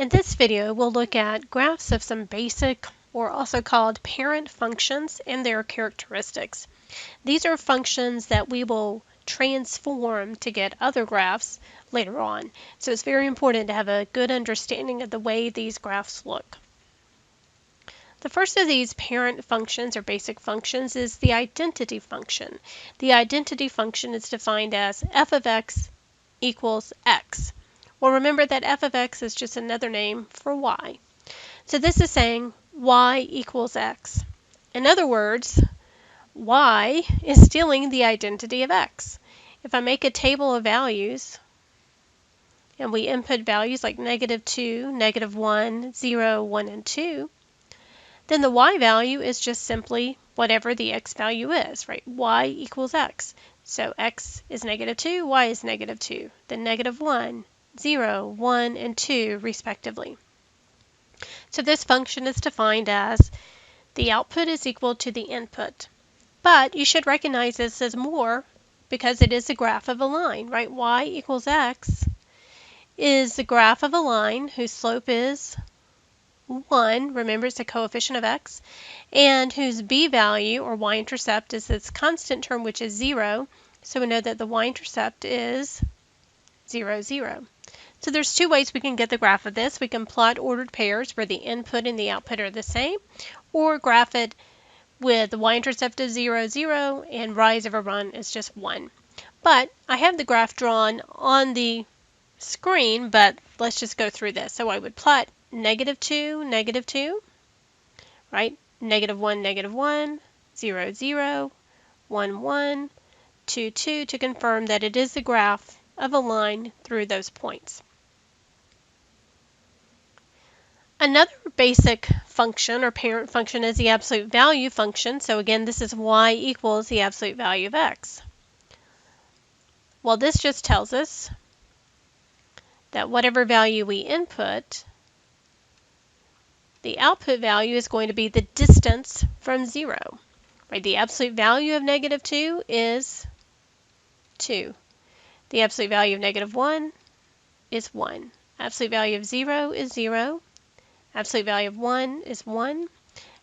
In this video, we'll look at graphs of some basic, or also called parent functions, and their characteristics. These are functions that we will transform to get other graphs later on. So it's very important to have a good understanding of the way these graphs look. The first of these parent functions or basic functions is the identity function. The identity function is defined as f of x equals x. Well, remember that f of x is just another name for y. So this is saying y equals x. In other words, y is stealing the identity of x. If I make a table of values and we input values like -2, -1, 0, 1, and 2, then the y value is just simply whatever the x value is, right? Y equals x. So x is -2, y is -2, then -1, 0, 1, and 2 respectively. So this function is defined as the output is equal to the input. But you should recognize this as more because it is a graph of a line, right? Y equals x is the graph of a line whose slope is 1, remember it's a coefficient of x, and whose b value or y-intercept is this constant term which is 0. So we know that the y-intercept is 0, 0. So there's two ways we can get the graph of this. We can plot ordered pairs where the input and the output are the same, or graph it with the y-intercept of 0, 0, and rise over run is just 1. But I have the graph drawn on the screen, but let's just go through this. So I would plot -2, -2, right? -1, -1, 0, 0, 1, 1, 2, 2 to confirm that it is the graph of a line through those points. Another basic function or parent function is the absolute value function. So again, this is y equals the absolute value of x. Well, this just tells us that whatever value we input, the output value is going to be the distance from 0. Right? The absolute value of -2 is 2. The absolute value of -1 is 1. Absolute value of 0 is 0. Absolute value of 1 is 1,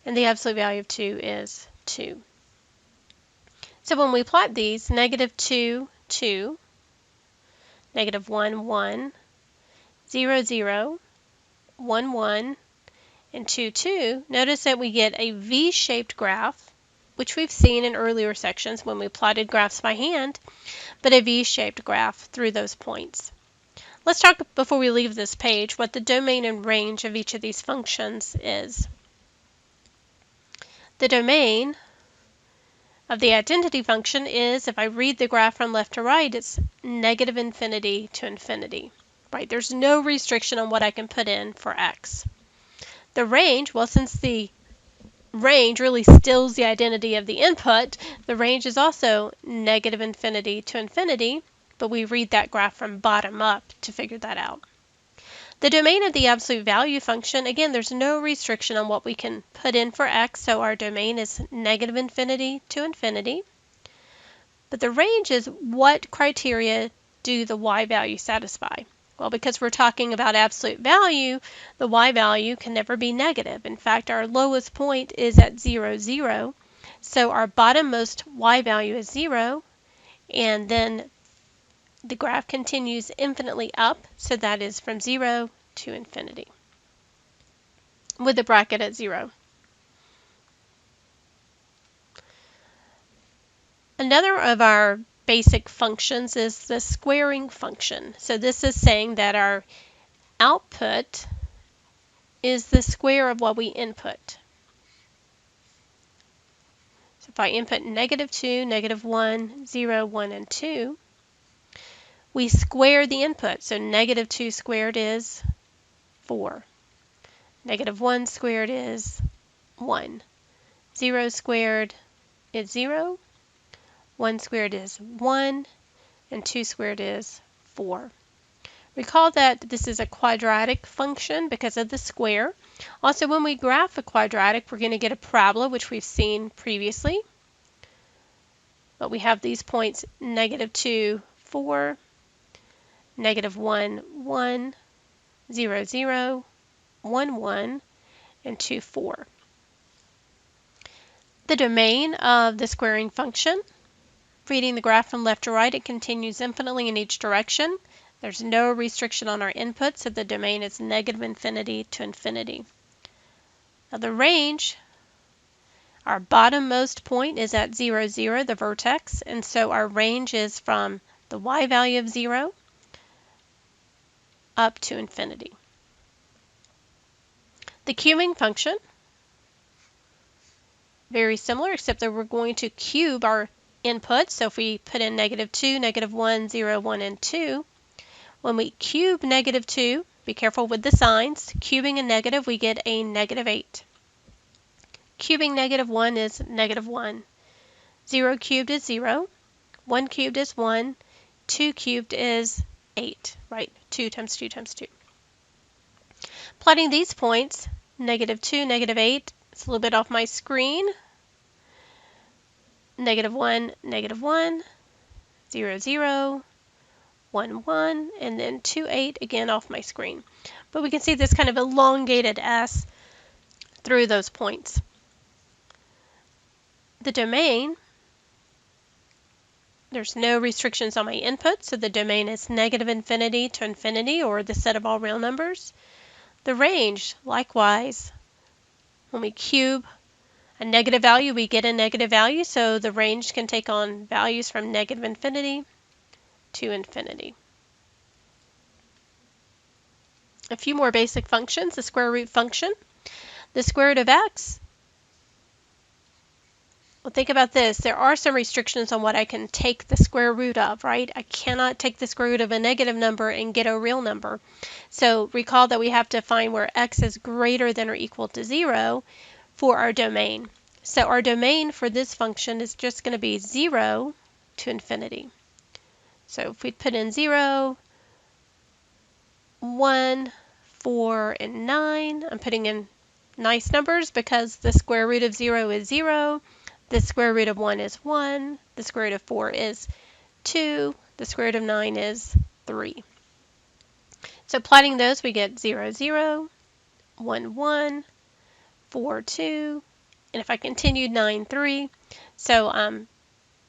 and the absolute value of 2 is 2. So when we plot these, -2, 2, -1, 1, 0, 0, 1, 1, and 2, 2, notice that we get a V-shaped graph, which we've seen in earlier sections when we plotted graphs by hand, but a V-shaped graph through those points. Let's talk, before we leave this page, what the domain and range of each of these functions is. The domain of the identity function is, if I read the graph from left to right, it's -infinity to infinity. Right? There's no restriction on what I can put in for x. The range, well, since the range really steals the identity of the input, the range is also -infinity to infinity, but we read that graph from bottom up to figure that out. The domain of the absolute value function, again, there's no restriction on what we can put in for x, so our domain is -infinity to infinity. But the range is what criteria do the y value satisfy? Well, because we're talking about absolute value, the y value can never be negative. In fact, our lowest point is at 0, 0. So our bottommost y value is 0, and then the graph continues infinitely up, so that is from 0 to infinity, with the bracket at 0. Another of our basic functions is the squaring function. So this is saying that our output is the square of what we input. So if I input -2, -1, 0, 1, and 2, we square the input. So -2 squared is 4. -1 squared is 1. 0 squared is 0. 1 squared is 1. And 2 squared is 4. Recall that this is a quadratic function because of the square. Also, when we graph a quadratic, we're going to get a parabola, which we've seen previously. But we have these points -2, 4, -1, 1, 0, 0, 1, 1, and 2, 4. The domain of the squaring function, reading the graph from left to right, it continues infinitely in each direction. There's no restriction on our input, so the domain is negative infinity to infinity. Now the range, our bottommost point is at 0, 0, the vertex, and so our range is from the y value of 0 up to infinity. The cubing function, very similar, except that we're going to cube our input. So if we put in negative 2, negative 1, 0, 1, and 2, when we cube negative 2, be careful with the signs. Cubing a negative, we get a negative 8. Cubing negative 1 is negative 1. 0 cubed is 0. 1 cubed is 1. 2 cubed is 8, right? 2 times 2 times 2. Plotting these points, negative 2, negative 8, it's a little bit off my screen. Negative 1, negative 1, 0, 0, 1, 1, and then 2, 8, again off my screen. But we can see this kind of elongated S through those points. The domain, there's no restrictions on my input, so the domain is negative infinity to infinity, or the set of all real numbers. The range, likewise, when we cube a negative value, we get a negative value, so the range can take on values from negative infinity to infinity. A few more basic functions. The square root function. The square root of x. Well, think about this. There are some restrictions on what I can take the square root of, right? I cannot take the square root of a negative number and get a real number. So recall that we have to find where x is greater than or equal to 0 for our domain. So our domain for this function is just going to be 0 to infinity. So if we put in 0, 1, 4, and 9, I'm putting in nice numbers because the square root of 0 is 0. The square root of 1 is 1. The square root of 4 is 2. The square root of 9 is 3. So plotting those, we get 0, 0, 1, 1, 4, 2, and if I continued, 9, 3. So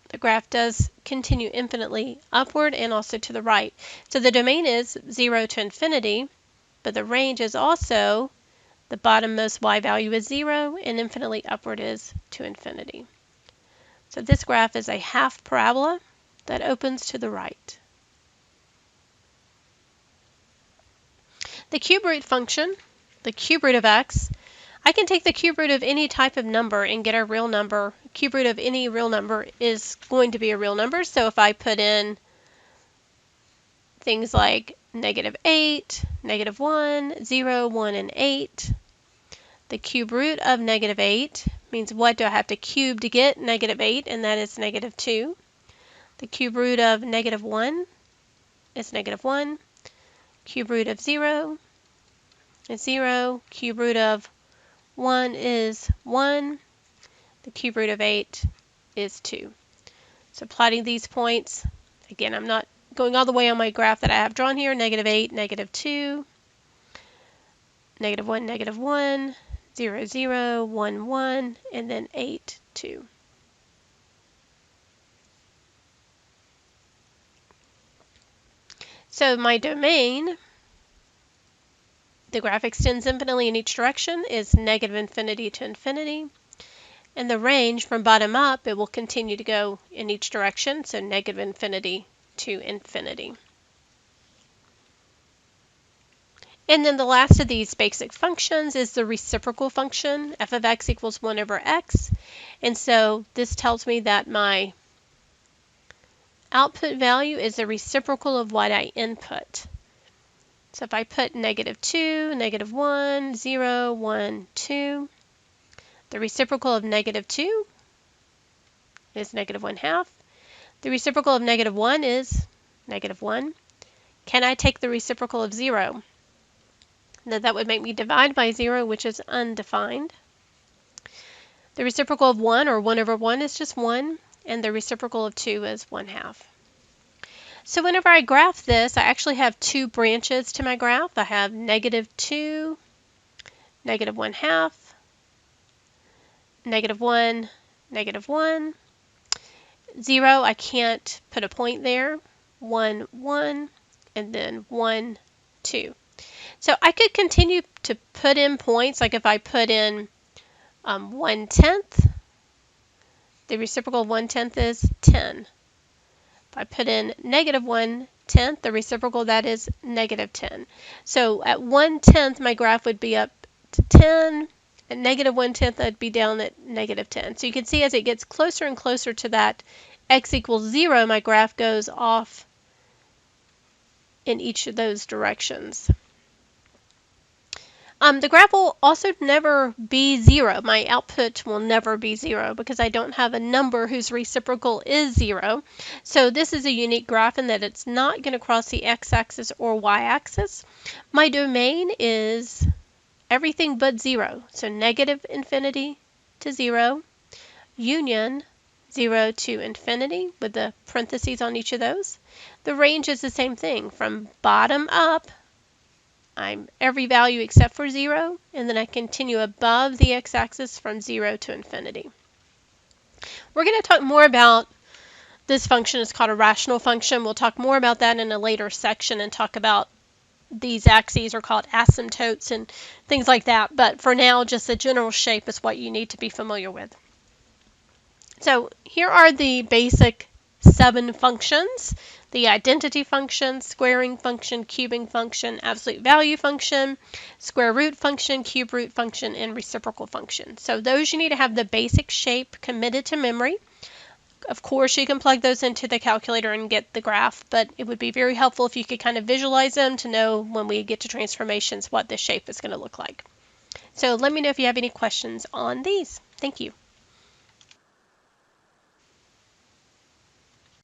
the graph does continue infinitely upward and also to the right. So the domain is 0 to infinity, but the range is also the bottommost y value is 0 and infinitely upward is to infinity. So this graph is a half parabola that opens to the right. The cube root function, the cube root of x, I can take the cube root of any type of number and get a real number. Cube root of any real number is going to be a real number. So if I put in things like negative 8, negative 1, 0, 1, and 8, the cube root of negative 8 means what do I have to cube to get negative 8, and that is negative 2. The cube root of negative 1 is negative 1. Cube root of 0 is 0. Cube root of 1 is 1. The cube root of 8 is 2. So plotting these points, again, I'm not going all the way on my graph that I have drawn here, negative 8, negative 2, negative 1, negative 1, 0, 0, 1, 1, and then 8, 2. So my domain, the graph extends infinitely in each direction, is negative infinity to infinity. And the range from bottom up, it will continue to go in each direction, so negative infinity to infinity. And then the last of these basic functions is the reciprocal function. F of x equals 1 over x. And so this tells me that my output value is the reciprocal of what I input. So if I put negative 2, negative 1, 0, 1, 2, the reciprocal of negative 2 is negative 1/2. The reciprocal of negative 1 is negative 1. Can I take the reciprocal of 0? Now that would make me divide by 0, which is undefined. The reciprocal of 1, or 1 over 1, is just 1, and the reciprocal of 2 is 1/2. So whenever I graph this, I actually have two branches to my graph. I have negative 2 negative 1/2, negative 1, negative 1, 0, I can't put a point there, 1, 1, and then 1, 2. So I could continue to put in points, like if I put in 1/10, the reciprocal of 1/10 is 10. If I put in negative 1/10, the reciprocal of that is negative 10. So at 1/10, my graph would be up to 10. At negative 1/10, I'd be down at negative 10. So you can see as it gets closer and closer to that x equals 0, my graph goes off in each of those directions. The graph will also never be 0. My output will never be 0 because I don't have a number whose reciprocal is 0. So this is a unique graph in that it's not going to cross the x-axis or y-axis. My domain is everything but 0. So negative infinity to 0, union 0 to infinity with the parentheses on each of those. The range is the same thing. From bottom up, I'm every value except for 0, and then I continue above the x-axis from 0 to infinity. We're going to talk more about this function. It's called a rational function. We'll talk more about that in a later section and talk about these axes are called asymptotes and things like that. But for now, just the general shape is what you need to be familiar with. So here are the basic 7 functions: the identity function, squaring function, cubing function, absolute value function, square root function, cube root function, and reciprocal function. So those you need to have the basic shape committed to memory. Of course, you can plug those into the calculator and get the graph, but it would be very helpful if you could kind of visualize them to know when we get to transformations what this shape is going to look like. So let me know if you have any questions on these. Thank you.